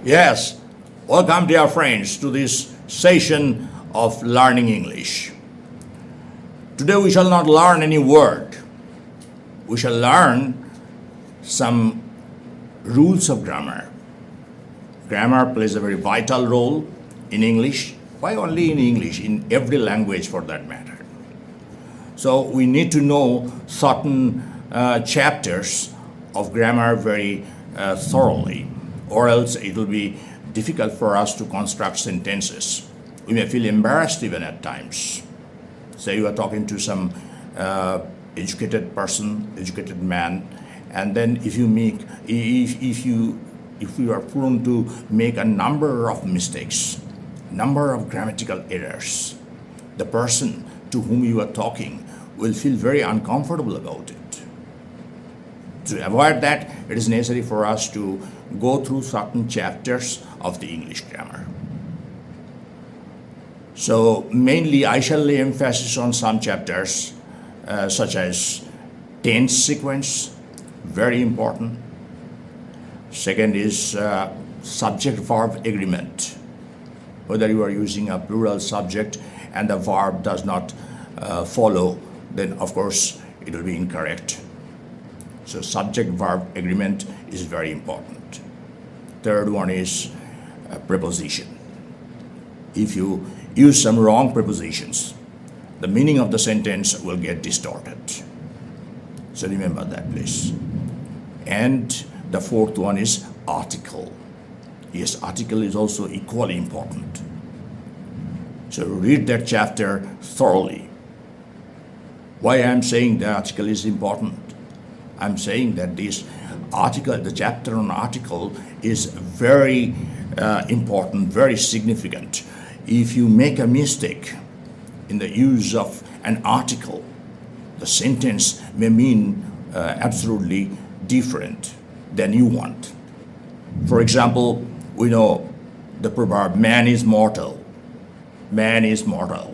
Yes, welcome dear friends to this session of learning English. Today we shall not learn any word. We shall learn some rules of grammar. Grammar plays a very vital role in English. Why only in English? In every language for that matter. So we need to know certain chapters of grammar very thoroughly, or else it will be difficult for us to construct sentences. We may feel embarrassed even at times. Say you are talking to some educated person, educated man, and then if you are prone to make a number of mistakes, number of grammatical errors, the person to whom you are talking will feel very uncomfortable about it. To avoid that, it is necessary for us to go through certain chapters of the English grammar. So mainly I shall lay emphasis on some chapters such as tense sequence, very important. Second is subject-verb agreement. Whether you are using a plural subject and the verb does not follow, then of course it will be incorrect. So subject-verb agreement is very important. Third one is preposition. If you use some wrong prepositions, the meaning of the sentence will get distorted. So remember that, please. And the fourth one is article. Yes, article is also equally important. So read that chapter thoroughly. Why I am saying the article is important? I'm saying that this article, the chapter on article, is very important, very significant. If you make a mistake in the use of an article, the sentence may mean absolutely different than you want. For example, we know the proverb, man is mortal. Man is mortal.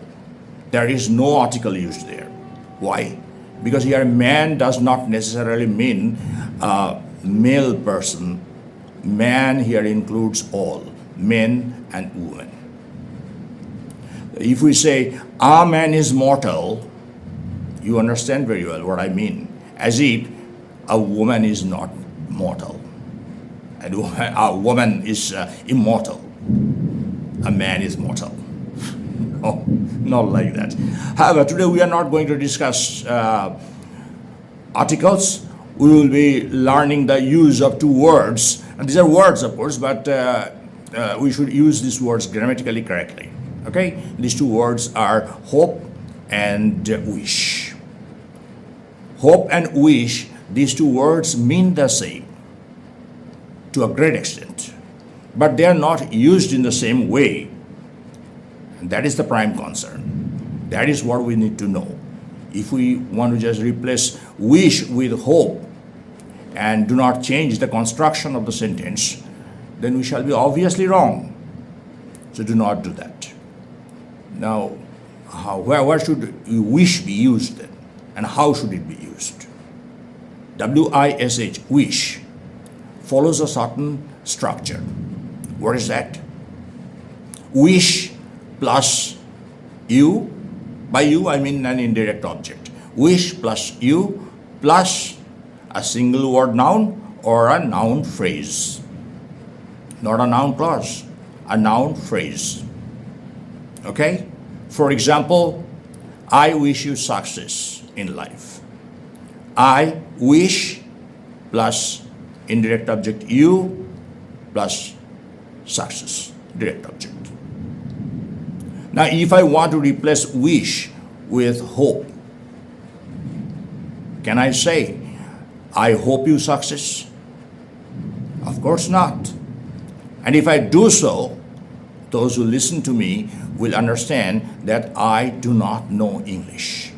There is no article used there. Why? Because here man does not necessarily mean a male person. Man here includes all, men and women. If we say, a man is mortal, you understand very well what I mean. As if a woman is not mortal. And a woman is immortal. A man is mortal. No, not like that. However, today we are not going to discuss articles. We will be learning the use of two words. And these are words, of course, but we should use these words grammatically correctly. Okay? These two words are hope and wish. Hope and wish, these two words mean the same to a great extent, but they are not used in the same way. And that is the prime concern. That is what we need to know. If we want to just replace wish with hope and do not change the construction of the sentence, then we shall be obviously wrong. So do not do that. Now, where should wish be used then? And how should it be used? W-I-S-H, wish, follows a certain structure. What is that? Wish plus you, by you I mean an indirect object. Wish plus you plus a single word noun or a noun phrase. Not a noun clause, a noun phrase. Okay? For example, I wish you success in life. I wish plus indirect object you plus success, direct object. Now, if I want to replace wish with hope, can I say, I hope you success? Of course not. And if I do so, those who listen to me will understand that I do not know English,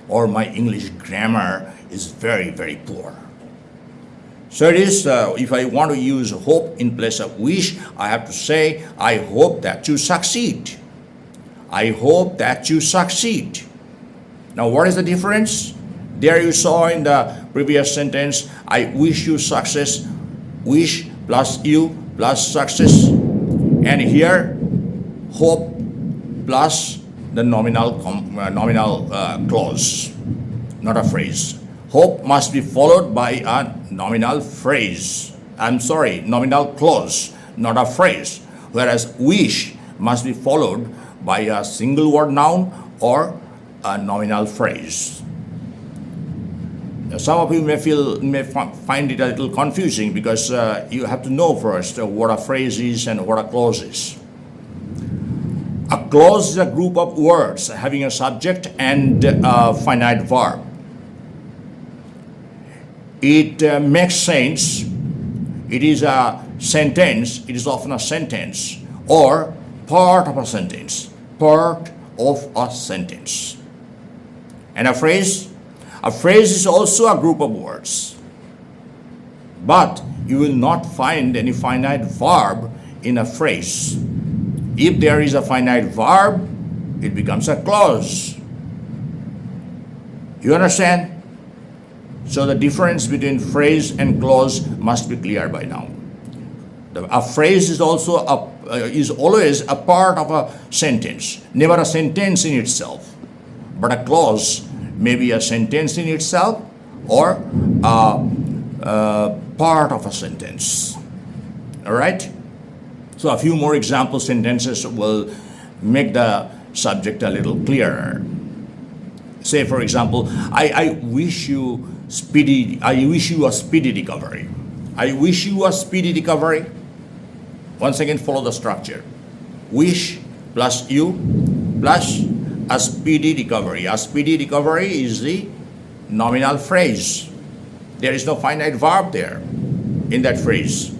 or my English grammar is very, very poor. So it is, if I want to use hope in place of wish, I have to say, I hope that you succeed. I hope that you succeed. Now, what is the difference? There you saw in the previous sentence, I wish you success, wish plus you plus success, and here hope plus the nominal clause, not a phrase. Hope must be followed by a nominal phrase. Nominal clause, not a phrase. Whereas wish must be followed by a single word noun or a nominal phrase. Now, some of you may find it a little confusing because you have to know first what a phrase is and what a clause is. A clause is a group of words having a subject and a finite verb. It makes sense. It is a sentence. It is often a sentence or part of a sentence. Part of a sentence. And a phrase? A phrase is also a group of words. But you will not find any finite verb in a phrase. If there is a finite verb, it becomes a clause. You understand? So the difference between phrase and clause must be clear by now. A phrase is always a part of a sentence, never a sentence in itself. But a clause may be a sentence in itself or a part of a sentence. All right? So a few more example sentences will make the subject a little clearer. Say, for example, I wish you a speedy recovery. I wish you a speedy recovery. Once again, follow the structure. Wish plus you plus a speedy recovery. A speedy recovery is the nominal phrase. There is no finite verb there in that phrase.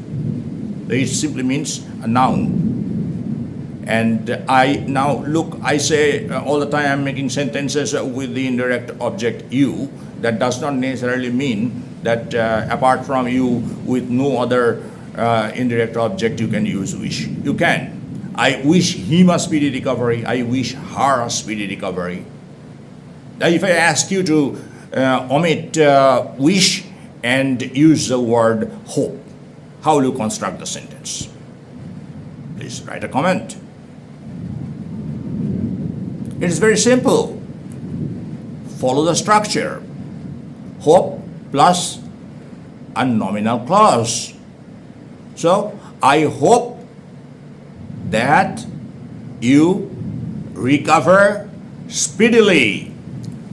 It simply means a noun. And I say all the time I'm making sentences with the indirect object you. That does not necessarily mean that apart from you with no other indirect object you can use wish. You can. I wish him a speedy recovery. I wish her a speedy recovery. Now if I ask you to omit wish and use the word hope, how will you construct the sentence? Please write a comment. It is very simple. Follow the structure. Hope plus a nominal clause. So, I hope that you recover speedily.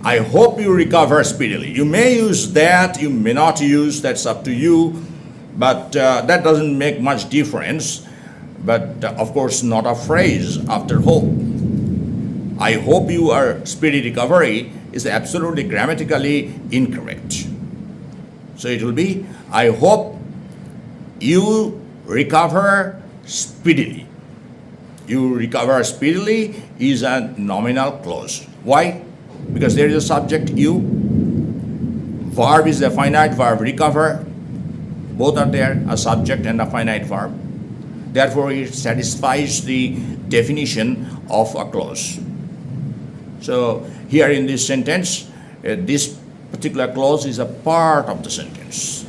I hope you recover speedily. You may use that, you may not use, that's up to you. But that doesn't make much difference. But of course, not a phrase after hope. I hope you are speedy recovery is absolutely grammatically incorrect. So it will be, I hope you recover speedily. You recover speedily is a nominal clause. Why? Because there is a subject you. Verb is a finite verb, recover. Both are there, a subject and a finite verb. Therefore, it satisfies the definition of a clause. So, here in this sentence, this particular clause is a part of the sentence.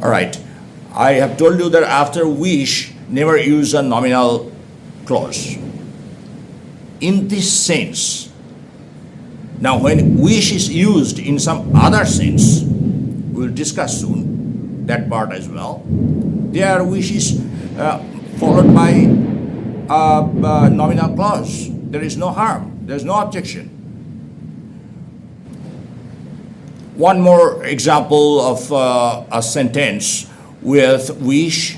All right. I have told you that after wish, never use a nominal clause. In this sense, now when wish is used in some other sense, we'll discuss soon that part as well. There wish is followed by a nominal clause. There is no harm. There is no objection. One more example of a sentence with wish.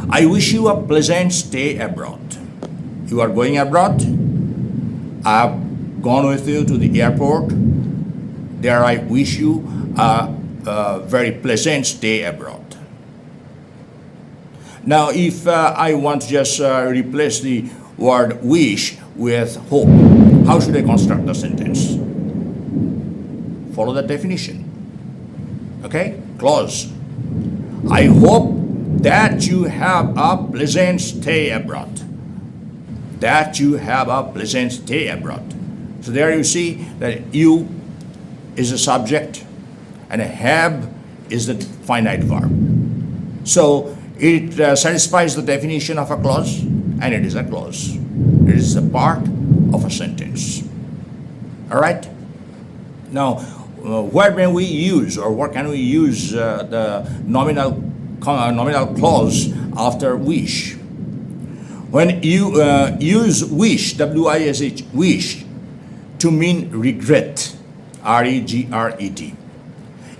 I wish you a pleasant stay abroad. You are going abroad. I have gone with you to the airport. There I wish you a very pleasant stay abroad. Now, if I want to just replace the word wish with hope, how should I construct the sentence? Follow the definition. Okay? Clause. I hope that you have a pleasant stay abroad. That you have a pleasant stay abroad. So there you see that you is a subject and have is the finite verb. So it satisfies the definition of a clause, and it is a clause. It is a part of a sentence. All right? Now, where may we use, or where can we use the nominal clause after wish? When you use wish, W-I-S-H, wish, to mean regret, R-E-G-R-E-T,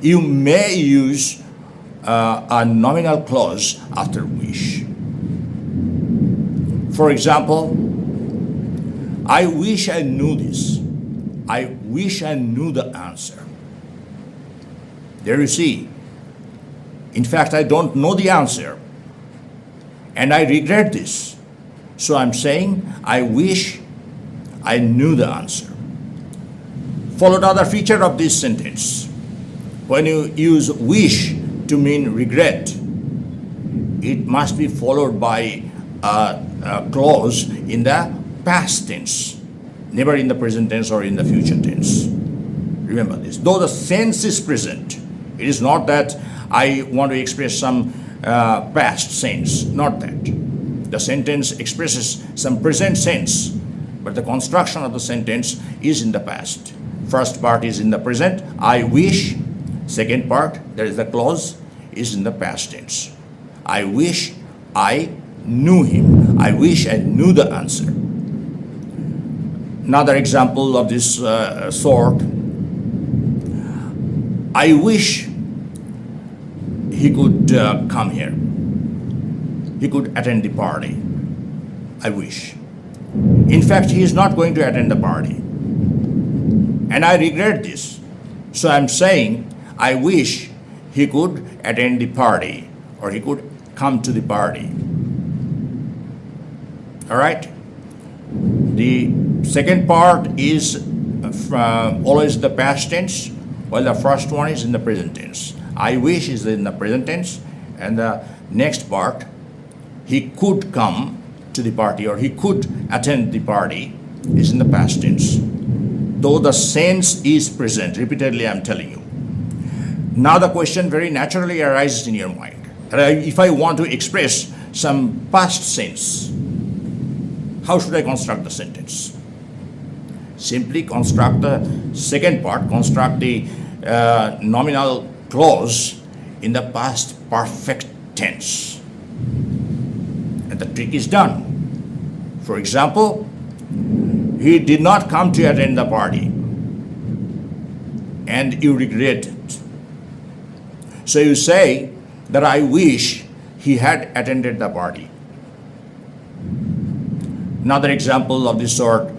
you may use a nominal clause after wish. For example, I wish I knew this. I wish I knew the answer. There you see. In fact, I don't know the answer, and I regret this. So I'm saying, I wish I knew the answer. Follow the other feature of this sentence. When you use wish to mean regret, it must be followed by a clause in the past tense, never in the present tense or in the future tense. Remember this. Though the sense is present, it is not that I want to express some past sense, not that. The sentence expresses some present sense, but the construction of the sentence is in the past. First part is in the present, I wish. Second part, there is the clause, is in the past tense. I wish I knew him. I wish I knew the answer. Another example of this sort, I wish he could come here. He could attend the party. I wish. In fact, he is not going to attend the party. And I regret this. So I'm saying, I wish he could attend the party, or he could come to the party. All right? The second part is always the past tense, while the first one is in the present tense. I wish is in the present tense, and the next part, he could come to the party, or he could attend the party, is in the past tense. Though the sense is present, repeatedly I'm telling you. Now the question very naturally arises in your mind. If I want to express some past sense, how should I construct the sentence? Simply construct the second part, construct the nominal clause in the past perfect tense. And the trick is done. For example, he did not come to attend the party, and you regret it. So you say that I wish he had attended the party. Another example of this sort,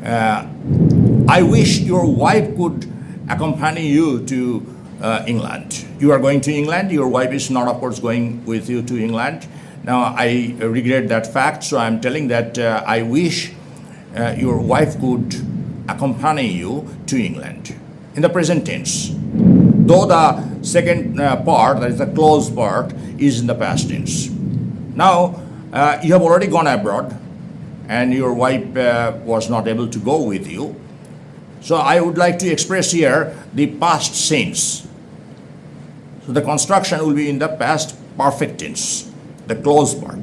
I wish your wife could accompany you to England. You are going to England, your wife is not, of course, going with you to England. Now, I regret that fact, so I'm telling that I wish your wife could accompany you to England in the present tense. Though the second part, that is the clause part, is in the past tense. Now, you have already gone abroad, and your wife was not able to go with you. So I would like to express here the past tense. So the construction will be in the past perfect tense, the clause part.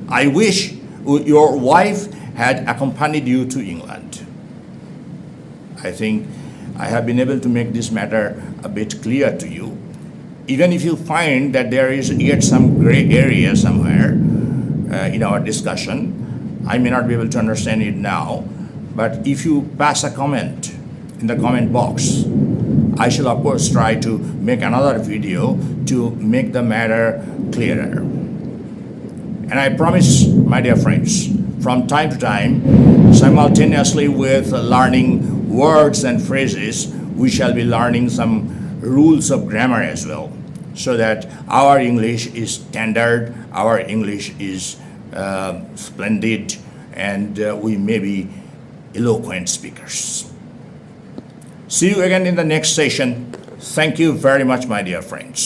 I wish your wife had accompanied you to England. I think I have been able to make this matter a bit clear to you. Even if you find that there is yet some gray area somewhere in our discussion, I may not be able to understand it now, but if you pass a comment in the comment box, I shall of course try to make another video to make the matter clearer. And I promise, my dear friends, from time to time, simultaneously with learning words and phrases, we shall be learning some rules of grammar as well, so that our English is standard, our English is splendid, and we may be eloquent speakers. See you again in the next session. Thank you very much, my dear friends.